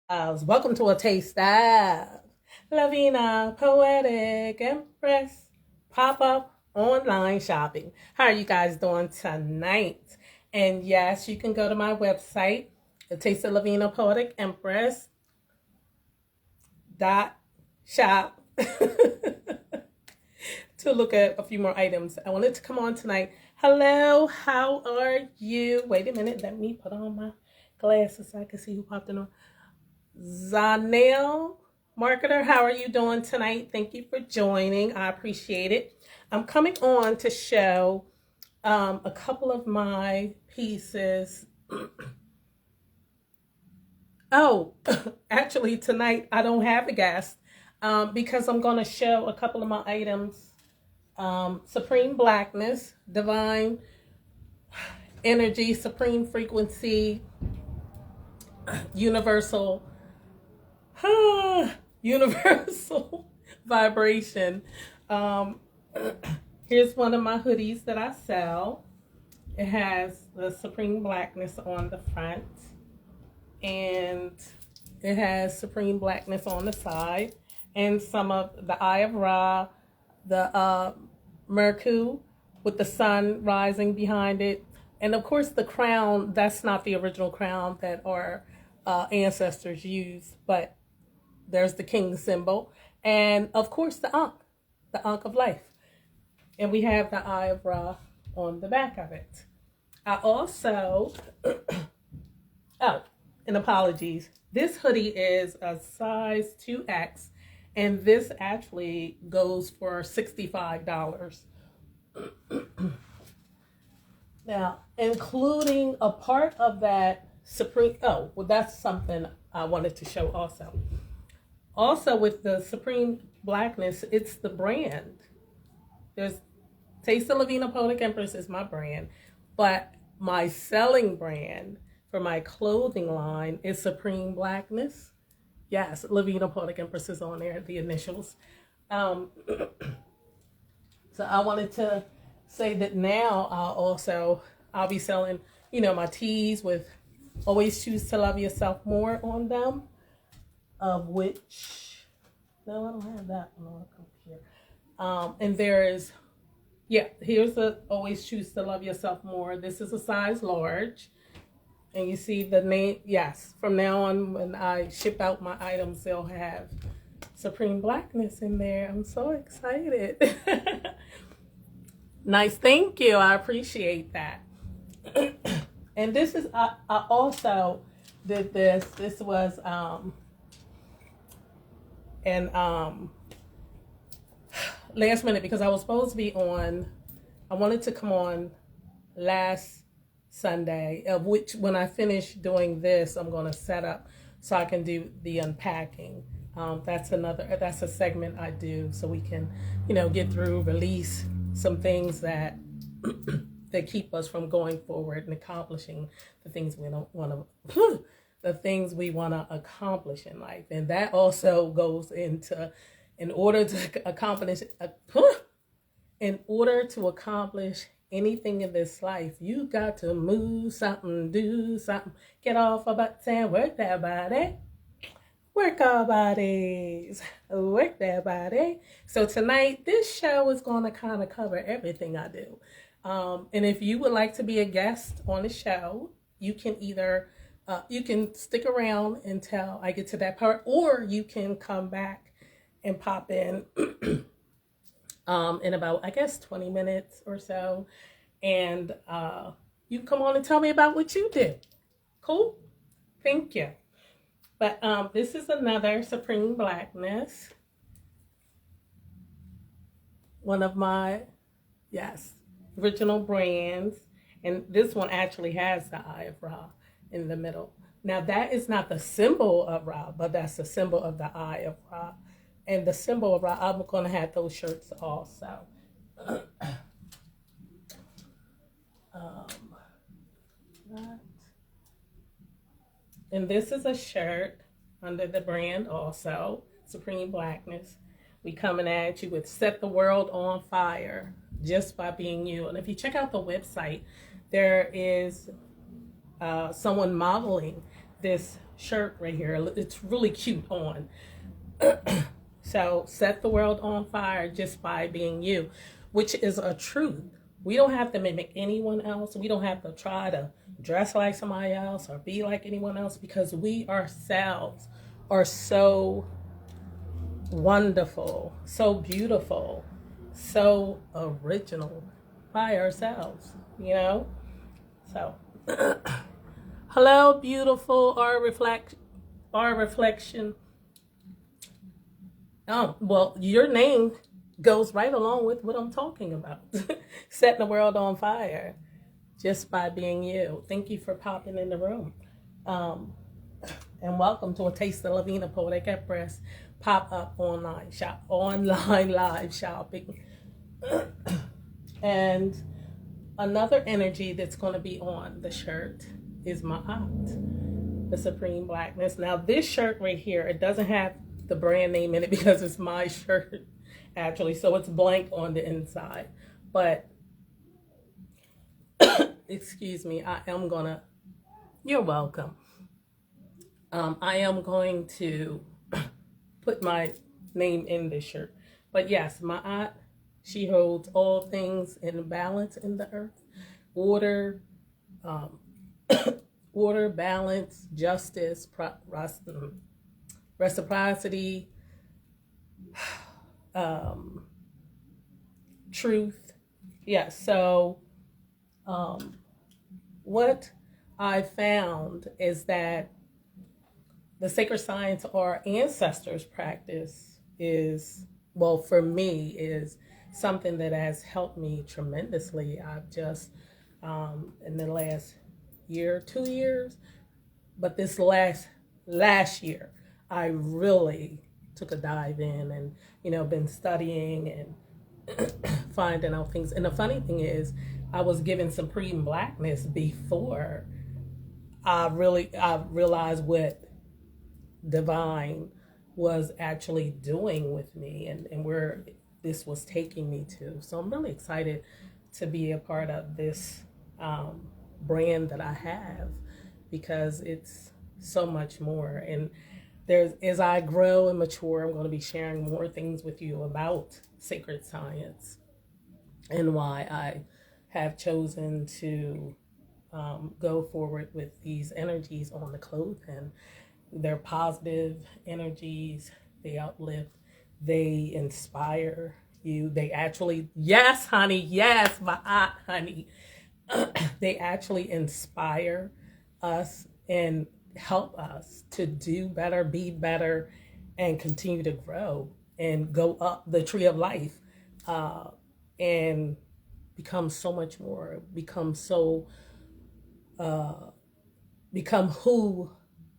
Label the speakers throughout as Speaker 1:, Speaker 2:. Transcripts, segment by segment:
Speaker 1: Welcome to a taste of Lavina, Poetic, Empress, pop-up online shopping. How are you guys doing tonight? And yes, you can go to my website, the Taste of Lavina, Poetic, Empress dot shop to look at a few more items. I wanted to come on tonight. Hello, how are you? Wait a minute, let me put on my glasses so I can see who popped in on. Zanel Marketer, how are you doing tonight? Thank you for joining. I appreciate it. I'm coming on to show a couple of my pieces. Oh, actually, tonight I don't have a guest because I'm going to show a couple of my items. Supreme Blackness, Divine Energy, Supreme Frequency, Universal universal vibration. Um, Here's one of my hoodies that I sell. It has the Supreme Blackness on the front, and it has Supreme Blackness on the side, and some of the Eye of Ra, the Merku with the sun rising behind it, and of course the crown. That's not the original crown that our ancestors used, but there's the king symbol, and of course the Ankh of life, and we have the Eye of Ra on the back of it. I also, oh, and apologies, this hoodie is a size 2X, and this actually goes for $65. Now, including a part of that Supreme, oh, well, that's something I wanted to show also. Also, with the Supreme Blackness, it's the brand. There's Taste of Lavina, Poetic Empress is my brand, but my selling brand for my clothing line is Supreme Blackness. Yes, Lavina, Poetic Empress is on there, the initials. So I wanted to say that now I'll be selling, my tees with "Always Choose to Love Yourself More" on them, of which, no, I don't have that one on the computer. And there is, here's the "Always Choose to Love Yourself More." This is a size large. And you see the name, yes, from now on when I ship out my items, they'll have Supreme Blackness in there. I'm so excited. Nice, thank you. I appreciate that. And this is, I also did this. This was, and last minute, because I was supposed to be on, I wanted to come on last Sunday, of which when I finish doing this, I'm going to set up so I can do the unpacking. That's a segment I do so we can, get through, release some things that that keep us from going forward and accomplishing the things we don't want to, the things we want to accomplish in life. And that also goes into, in order to accomplish anything in this life, you got to move something, do something, get off our butts and work that body. Work our bodies, work that body. So tonight, this show is going to kind of cover everything I do. And if you would like to be a guest on the show, you can either, you can stick around until I get to that part, or you can come back and pop in about, I guess, 20 minutes or so. And you come on and tell me about what you do. Cool? Thank you. But this is another Supreme Blackness. One of my, original brands. And this one actually has the Eye of Ra in the middle. Now that is not the symbol of Ra, but that's the symbol of the Eye of Ra. And the symbol of Ra, I'm going to have those shirts also. And this is a shirt under the brand also, Supreme Blackness. We coming at you with "Set the World on Fire Just by Being You." And if you check out the website, there is someone modeling this shirt right here. It's really cute on. So set the world on fire just by being you, which is a truth. We don't have to mimic anyone else. We don't have to try to dress like somebody else or be like anyone else, because we ourselves are so wonderful, so beautiful, so original by ourselves, you know? So, hello, beautiful, our reflection. Oh, well, your name goes right along with what I'm talking about. Setting the world on fire just by being you. Thank you for popping in the room. Um, and welcome to a Taste of Lavina, Poetic, Empress pop-up online live shopping. And another energy that's going to be on the shirt is my aunt, the Supreme Blackness. Now, this shirt right here, it doesn't have the brand name in it because it's my shirt, actually. So it's blank on the inside. But, excuse me, you're welcome. I am going to put my name in this shirt. But yes, my aunt, she holds all things in balance in the earth. Order, order, balance, justice, reciprocity, truth. Yeah, so what I found is that the sacred science our ancestors practice is, well, for me, is something that has helped me tremendously. I've just, in the last year, 2 years, but this last year, I really took a dive in and, been studying and finding out things. And the funny thing is, I was given Supreme Blackness before I realized what divine was actually doing with me and where this was taking me to. So I'm really excited to be a part of this brand that I have, because it's so much more. And as I grow and mature, I'm going to be sharing more things with you about sacred science and why I have chosen to go forward with these energies on the clothing. They're positive energies. They uplift. They inspire you. They actually, yes, honey, yes, my aunt, honey. They actually inspire us and help us to do better, be better, and continue to grow and go up the tree of life and become so much more, become who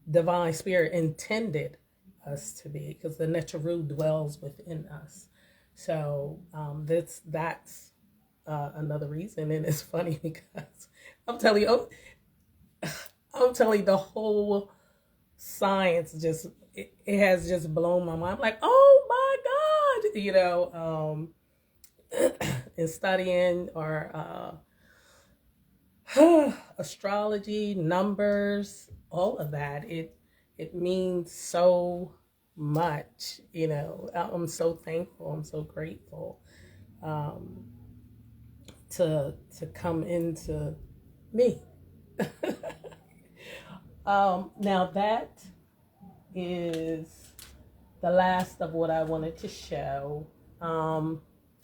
Speaker 1: divine spirit intended us to be, because the natural dwells within us. So that's another reason. And it's funny because I'm telling you the whole science it has just blown my mind. I'm like, oh my God, in studying or astrology, numbers, all of that, it means so much. I'm so thankful, I'm so grateful to come into me. Now that is the last of what I wanted to show.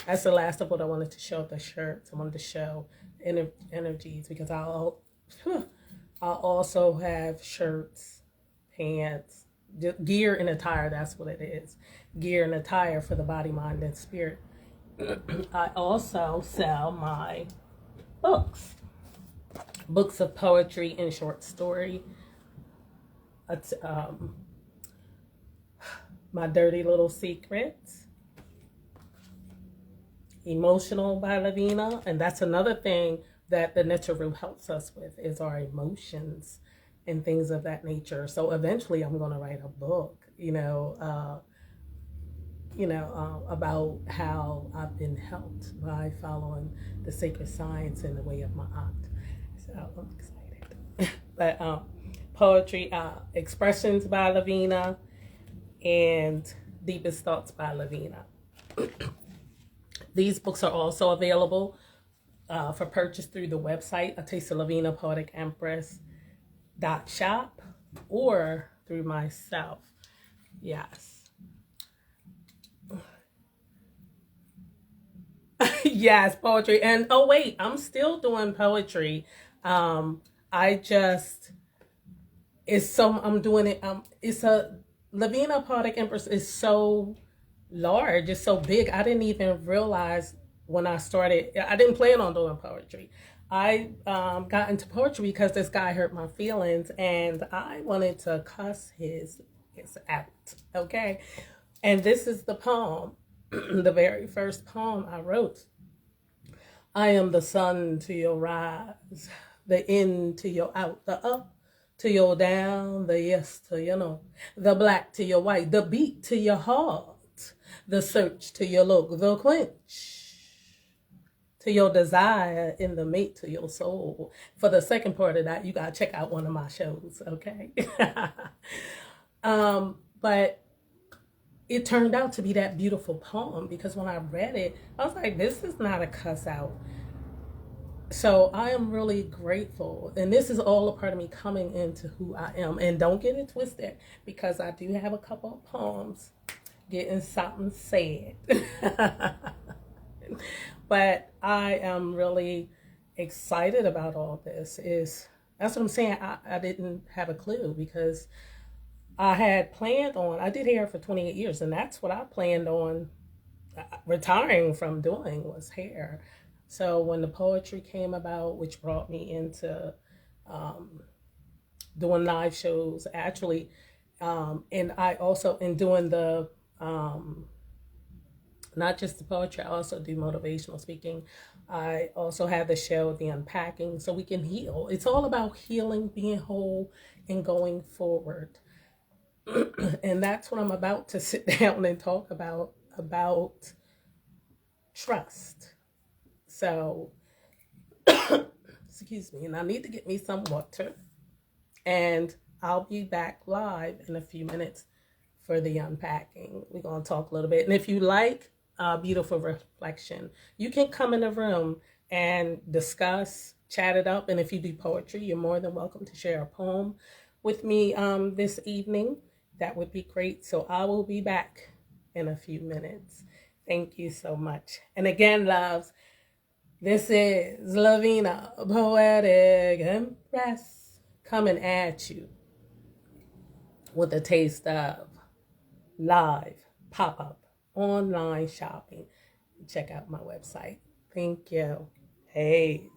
Speaker 1: That's the last of what I wanted to show of the shirts. I wanted to show energies, because I'll also have shirts, pants, gear and attire. That's what it is. Gear and attire for the body, mind, and spirit. I also sell my books of poetry and short story. My Dirty Little Secrets, Emotional by Lavina. And that's another thing that the natural helps us with, is our emotions and things of that nature. So eventually I'm going to write a book, about how I've been helped by following the sacred science in the way of my aunt. So I'm excited. But Poetry, Expressions by Lavina, and Deepest Thoughts by Lavina. These books are also available for purchase through the website, A Taste of Lavina, Poetic Empress .shop, or through myself. Yes. Yes, poetry. And oh wait, I'm still doing poetry. I just I'm doing it. It's a Lavina Poetic Empress is so large, it's so big. I didn't even realize when I started. I didn't plan on doing poetry. I got into poetry because this guy hurt my feelings, and I wanted to cuss his out. Okay, and this is the poem, the very first poem I wrote. I am the sun to your rise, the in to your out, the up to your down, the yes to your no, the black to your white, the beat to your heart, the search to your look, the quench to your desire, and the mate to your soul. For the second part of that, you gotta check out one of my shows, okay? But it turned out to be that beautiful poem because when I read it, I was like, this is not a cuss out. So I am really grateful. And this is all a part of me coming into who I am. And don't get it twisted, because I do have a couple of poems getting something said. But I am really excited about all this. That's what I'm saying. I didn't have a clue, because I had planned on, I did hair for 28 years, and that's what I planned on retiring from doing, was hair. So when the poetry came about, which brought me into doing live shows, actually, and I also, in doing the, not just the poetry, I also do motivational speaking. I also have the show, The Unpacking, so we can heal. It's all about healing, being whole, and going forward. And that's what I'm about to sit down and talk about trust. So, excuse me, and I need to get me some water. And I'll be back live in a few minutes for the unpacking. We're going to talk a little bit. And if you like beautiful reflection, you can come in the room and discuss, chat it up. And if you do poetry, you're more than welcome to share a poem with me this evening. That would be great. So I will be back in a few minutes. Thank you so much. And again, loves, this is Lavina, Poetic Empress, coming at you with a taste of live pop-up online shopping. Check out my website. Thank you. Hey.